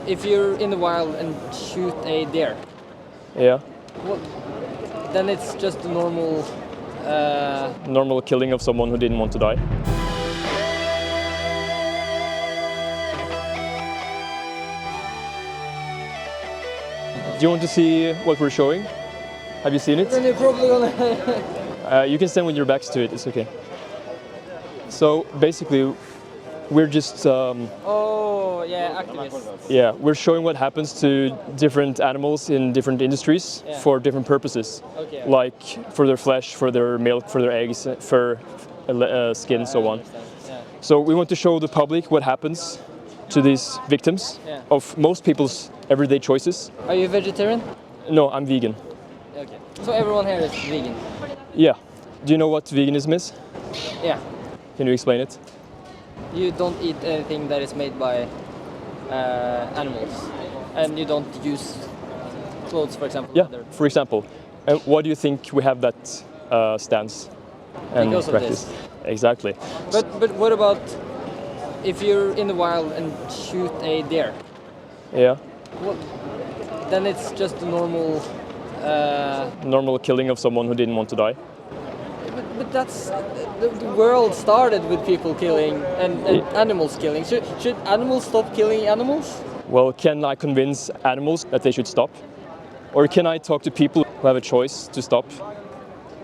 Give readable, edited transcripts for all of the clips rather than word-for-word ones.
if you're in the wild and shoot a deer, Yeah. well, then it's just a normal. Normal killing of someone who didn't want to die. Do you want to see what we're showing? Have you seen it? Then you're probably gonna. You can stand with your backs to it, it's okay. So basically, we're just, Oh yeah, activists. yeah, we're showing what happens to different animals in different industries Yeah. for different purposes. Okay. Like for their flesh, for their milk, for their eggs, fur, skin, so on. Yeah. So we want to show the public what happens to these victims Yeah. of most people's everyday choices. Are you vegetarian? No, I'm vegan. Okay. So everyone here is vegan. Yeah. Do you know what veganism is? Yeah. Can you explain it? You don't eat anything that is made by animals, and you don't use clothes, for example. Yeah, either. for example. And why do you think we have that stance and Because of practice? this. Exactly. But what about if you're in the wild and shoot a deer? Yeah. Well, then it's just a normal. Normal killing of someone who didn't want to die. But that's the world started with people killing and animals killing. Should animals stop killing animals? Well, can I convince animals that they should stop? Or can I talk to people who have a choice to stop?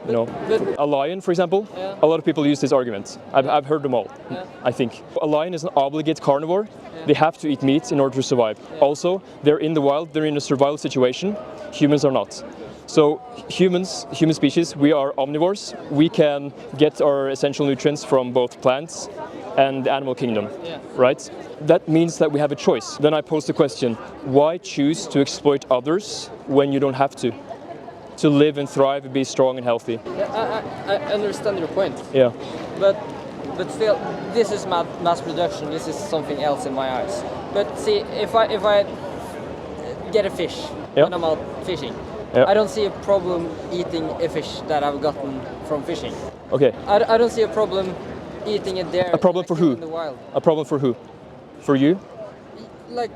You know, But a lion, for example, Yeah. a lot of people use this argument. I've heard them all, Yeah. I think. A lion is an obligate carnivore. They have to eat meat in order to survive. Also, they're in the wild, they're in a survival situation. Humans are not. So human species, we are omnivores. We can get our essential nutrients from both plants and the animal kingdom, Yeah. right? That means that we have a choice. Then I pose the question, why choose to exploit others when you don't have to? To live and thrive, be strong and healthy. I understand your point. Yeah. But still, this is mass production. This is something else in my eyes. But see, if I get a fish Yeah. when I'm out fishing, Yeah. I don't see a problem eating a fish that I've gotten from fishing. Okay. I don't see a problem eating a deer. A problem that I for killed who? In the wild. A problem for who? For you? Like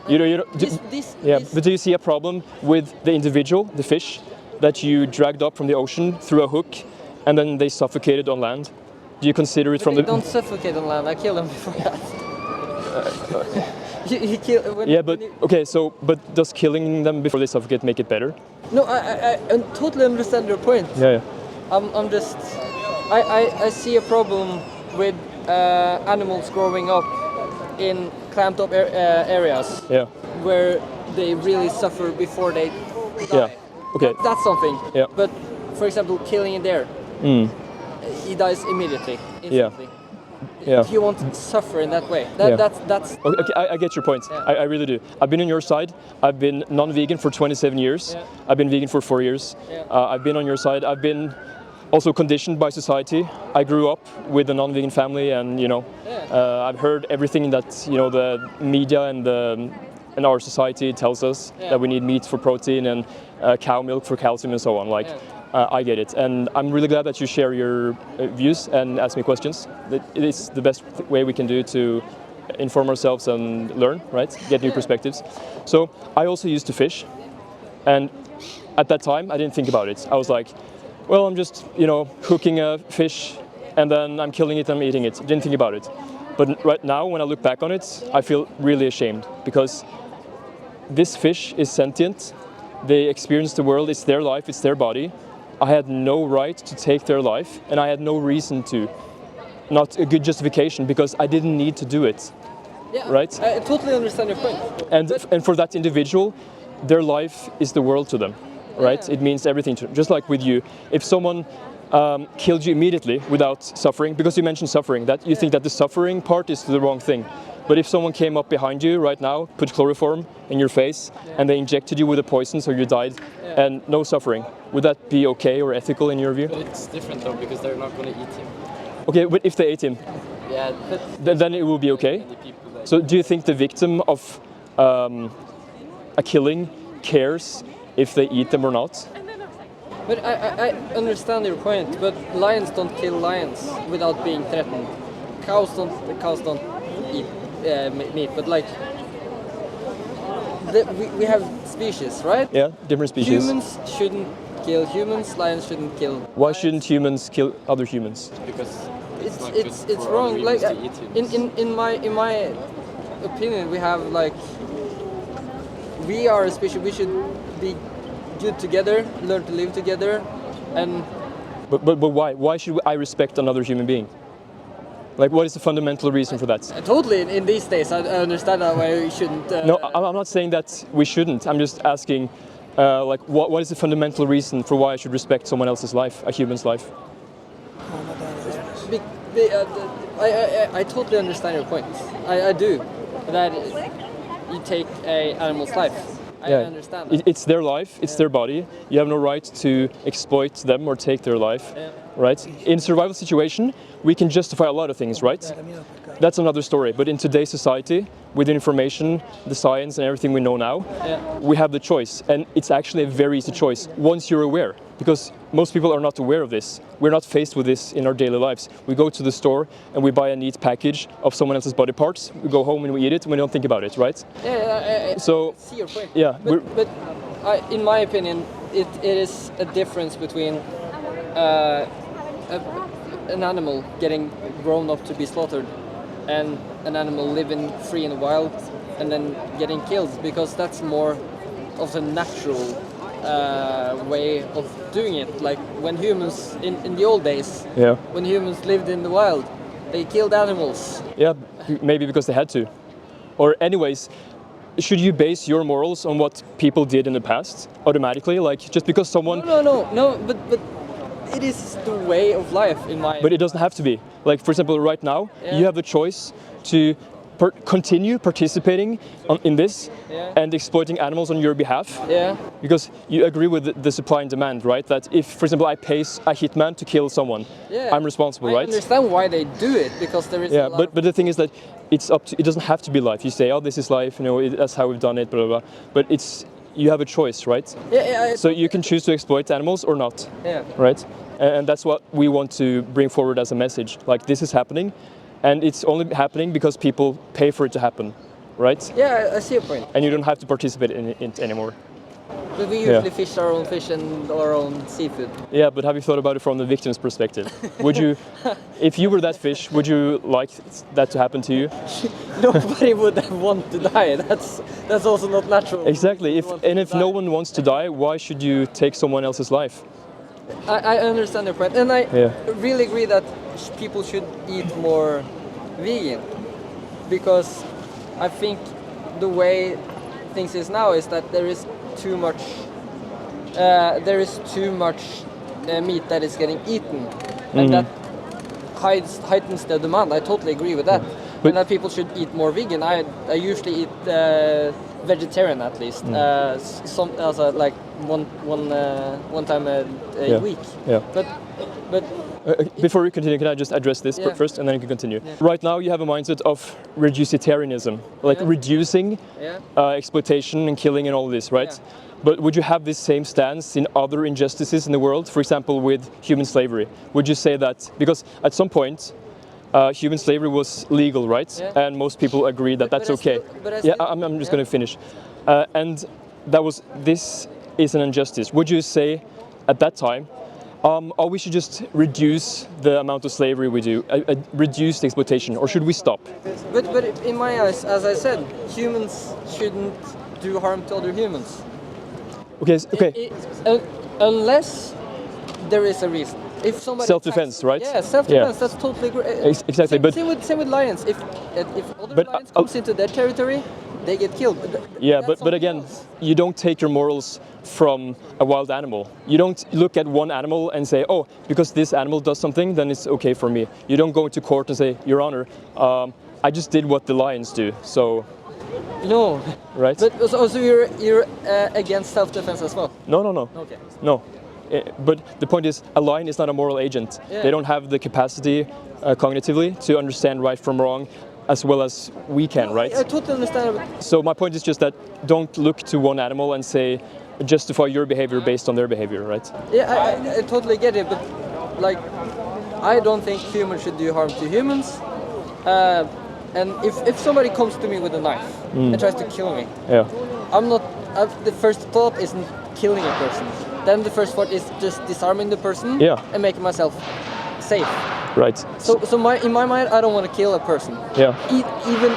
You don't, yeah, this but do you see a problem with the individual, the fish, that you dragged up from the ocean through a hook and then they suffocated on land? Do you consider it but from they the... don't suffocate on land. I kill them before that. you kill when, Yeah, but, when you, okay, so, but does killing them before they suffocate make it better? no, I totally understand your point. Yeah, yeah. I'm just I see a problem with animals growing up in clamped up areas Yeah, where they really suffer before they die. yeah. Okay, That's something. Yeah. But for example, killing a deer, he dies immediately, instantly. yeah. You won't suffer in that way. Yeah. That's Okay, I get your point. Yeah. I really do. I've been on your side. I've been non-vegan for 27 years. Yeah. I've been vegan for 4 years. Yeah. I've been on your side. I've been also conditioned by society. I grew up with a non-vegan family, and I've heard everything that the media and our society tells us, Yeah. that we need meat for protein and cow milk for calcium and so on. Like, I get it, and I'm really glad that you share your views and ask me questions. It is the best way we can do to inform ourselves and learn, right? Get new perspectives. So I also used to fish, and at that time I didn't think about it. I was like, well, I'm just hooking a fish, and then I'm killing it and I'm eating it. Didn't think about it. But right now, when I look back on it, I feel really ashamed, because this fish is sentient. They experience the world. It's their life. It's their body. I had no right to take their life, and I had no reason to. Not a good justification, because I didn't need to do it. yeah. Right? I totally understand your point. And for that individual, their life is the world to them, right? Yeah. It means everything to them. Just like with you, if someone killed you immediately without suffering, because you mentioned suffering, that you think that the suffering part is the wrong thing. But if someone came up behind you right now, put chloroform in your face, and they injected you with a poison so you died, and no suffering, would that be okay or ethical in your view? But it's different though, because they're not going to eat him. Okay, but if they ate him, Yeah, then it will be okay? So do you think the victim of a killing cares if they eat them or not? But I understand your point. But lions don't kill lions without being threatened. Cows don't eat meat. But like we have species, right? Yeah, different species. Humans shouldn't kill humans. Lions shouldn't kill. Why lions. shouldn't humans kill other humans? Because It's wrong. Like in my opinion, we have like we are a species. We should be good together, learn to live together, and. But why? Why should I respect another human being? Like, what is the fundamental reason for that? Totally, in these days, I understand that why we shouldn't. No, I'm not saying that we shouldn't. I'm just asking, like, what is the fundamental reason for why I should respect someone else's life, a human's life? I totally understand your point. I do. That you take a animal's life. I understand that. It's their life, it's their body. You have no right to exploit them or take their life, right? In a survival situation, we can justify a lot of things, right? That's another story. But in today's society, with the information, the science and everything we know now, we have the choice. And it's actually a very easy choice once you're aware. Because most people are not aware of this. We're not faced with this in our daily lives. We go to the store and we buy a neat package of someone else's body parts. We go home and we eat it and we don't think about it, right? So, I see your point. Yeah. But in my opinion, it is a difference between an animal getting grown up to be slaughtered and an animal living free in the wild and then getting killed, because that's more of a natural way of doing it. Like when humans in the old days, when humans lived in the wild, they killed animals. Yeah, maybe because they had to. Or anyways, should you base your morals on what people did in the past automatically? Like just because someone... No, but it is the way of life in my... But it doesn't have to be. Like for example, right now, you have the choice to continue participating in this and exploiting animals on your behalf. Because you agree with the supply and demand, right? That if, for example, I pay a hitman to kill someone, I'm responsible, right? I understand why they do it, because there is a lot but the thing is that it's up to, it doesn't have to be life. You say, oh, this is life, you know, that's how we've done it, blah, blah, blah. But you have a choice, right? So you can choose to exploit animals or not, right? And that's what we want to bring forward as a message. Like, this is happening. And it's only happening because people pay for it to happen, right? Yeah, I see your point. And you don't have to participate in it anymore. But we usually fish our own fish and our own seafood. Yeah, but have you thought about it from the victim's perspective? Would you, if you were that fish, would you like that to happen to you? Nobody would want to die. That's also not natural. Exactly. If no one wants to die, why should you take someone else's life? I understand your point, and I really agree that people should eat more vegan, because I think the way things is now is that there is too much meat that is getting eaten, and that heightens the demand. I totally agree with that, and that people should eat more vegan. I usually eat vegetarian at least, like one time a week. But before we continue, can I just address this first, and then you can continue? Right now, you have a mindset of reducitarianism, like reducing exploitation and killing and all this, right? But would you have this same stance in other injustices in the world? For example, with human slavery, would you say that because at some point human slavery was legal, right? And most people agree that that's okay. I'm just going to finish. And this is an injustice. Would you say at that time, we should just reduce the amount of slavery we do, reduce the exploitation, or should we stop? But in my eyes, as I said, humans shouldn't do harm to other humans. Okay. Unless there is a reason. If somebody self-defense, right? Yeah, self-defense. That's totally great. Exactly. Same with lions. If other lions comes into their territory, they get killed. But again, you don't take your morals from a wild animal. You don't look at one animal and say, oh, because this animal does something, then it's okay for me. You don't go into court and say, Your Honor, I just did what the lions do, so... No. Right? But also you're against self-defense as well? No. Okay. No. But the point is, a lion is not a moral agent. They don't have the capacity cognitively to understand right from wrong as well as we can, right? I totally understand. So my point is just that don't look to one animal and say, justify your behavior based on their behavior, right? Yeah, I totally get it, but like, I don't think humans should do harm to humans. And if somebody comes to me with a knife and tries to kill me, I'm not. The first thought isn't killing a person. Then the first thought is just disarming the person and making myself safe. Right. So in my mind, I don't want to kill a person. Yeah.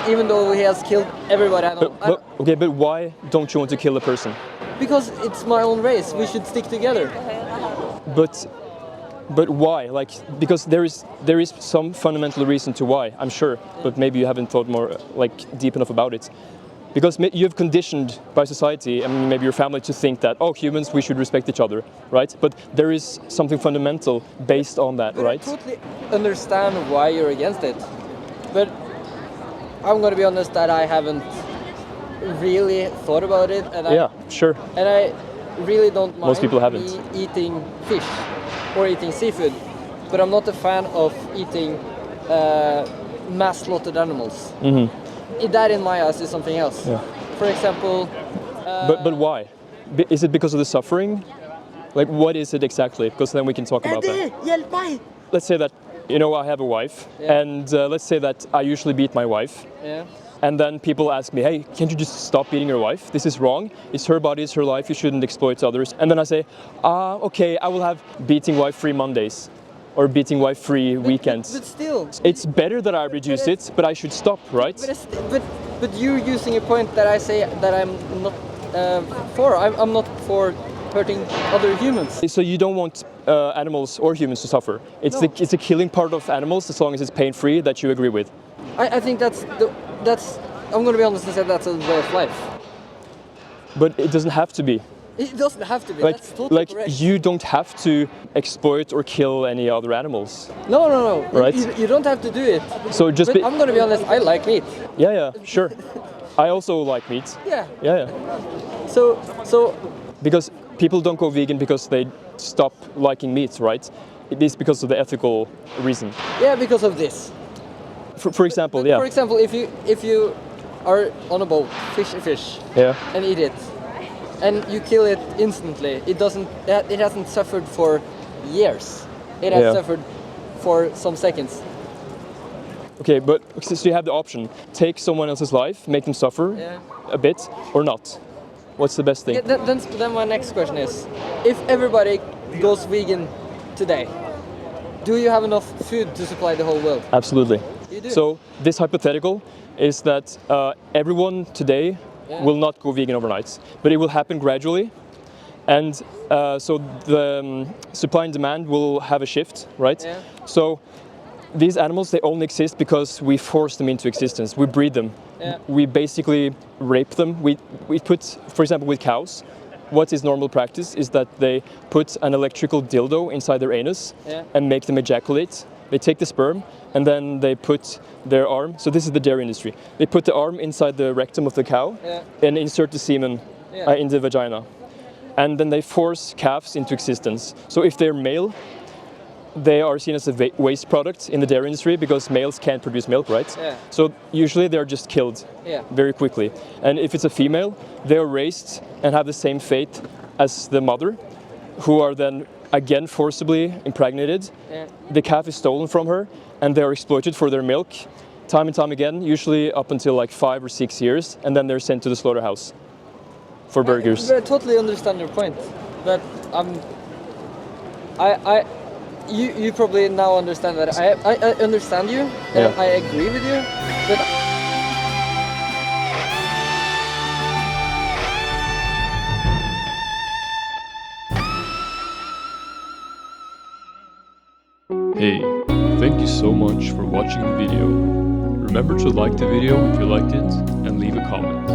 Even though he has killed everybody. Okay, but why don't you want to kill a person? Because it's my own race. We should stick together. But why? Like, because there is some fundamental reason to why, I'm sure, but maybe you haven't thought more like deep enough about it. Because you've conditioned by society and maybe your family to think that, oh, humans, we should respect each other, right? But there is something fundamental based on that, right? I totally understand why you're against it, but I'm gonna be honest that I haven't really thought about it, and sure. And I really don't mind Most people haven't. eating fish or eating seafood, but I'm not a fan of eating mass slaughtered animals. Mm-hmm. That, in my eyes, is something else. Yeah. For example. But why? Is it because of the suffering? Like, what is it exactly? Because then we can talk about that. Let's say that, you know, I have a wife, and let's say that I usually beat my wife. Yeah. And then people ask me, hey, can't you just stop beating your wife? This is wrong. It's her body, it's her life. You shouldn't exploit others. And then I say, okay, I will have beating wife-free Mondays or beating wife-free weekends. But still, it's better that I reduce it, but I should stop, right? But you're using a point that I say that I'm not for. I'm not for hurting other humans. So you don't want animals or humans to suffer. It's the killing part of animals, as long as it's pain-free, that you agree with. I think that's I'm going to be honest and say that's a way of life. But it doesn't have to be. It doesn't have to be. Like, that's totally correct. You don't have to exploit or kill any other animals. No. Right? You don't have to do it. So just. But I'm going to be honest. I like meat. Yeah, sure. I also like meat. Yeah. So. Because people don't go vegan because they stop liking meat, right? It is because of the ethical reason. Yeah, because of this. For example, For example, if you are on a boat, fish a fish, and eat it, and you kill it instantly, it hasn't suffered for years. It has suffered for some seconds. Okay, but so you have the option: take someone else's life, make them suffer a bit, or not. What's the best thing? Yeah, then my next question is: if everybody goes vegan today, do you have enough food to supply the whole world? Absolutely. You do. So this hypothetical is that everyone today will not go vegan overnight, but it will happen gradually, and so the supply and demand will have a shift, right? Yeah. So these animals, they only exist because we force them into existence. We breed them. Yeah. We basically rape them. We put, for example, with cows, what is normal practice is that they put an electrical dildo inside their anus and make them ejaculate. They take the sperm and then they put their arm, so this is the dairy industry, they put the arm inside the rectum of the cow and insert the semen in the vagina. And then they force calves into existence. So if they're male, they are seen as a waste product in the dairy industry because males can't produce milk, right? Yeah. So usually they're just killed very quickly. And if it's a female, they're raised and have the same fate as the mother, who are then again forcibly impregnated. The calf is stolen from her and they're exploited for their milk time and time again, usually up until like 5 or 6 years, and then they're sent to the slaughterhouse for burgers. I totally understand your point, but you probably now understand that I understand you and I agree with you, but Hey, thank you so much for watching the video. Remember to like the video if you liked it and leave a comment.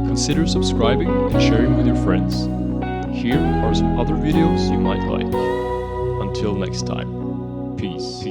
Consider subscribing and sharing with your friends. Here are some other videos you might like. Until next time, peace.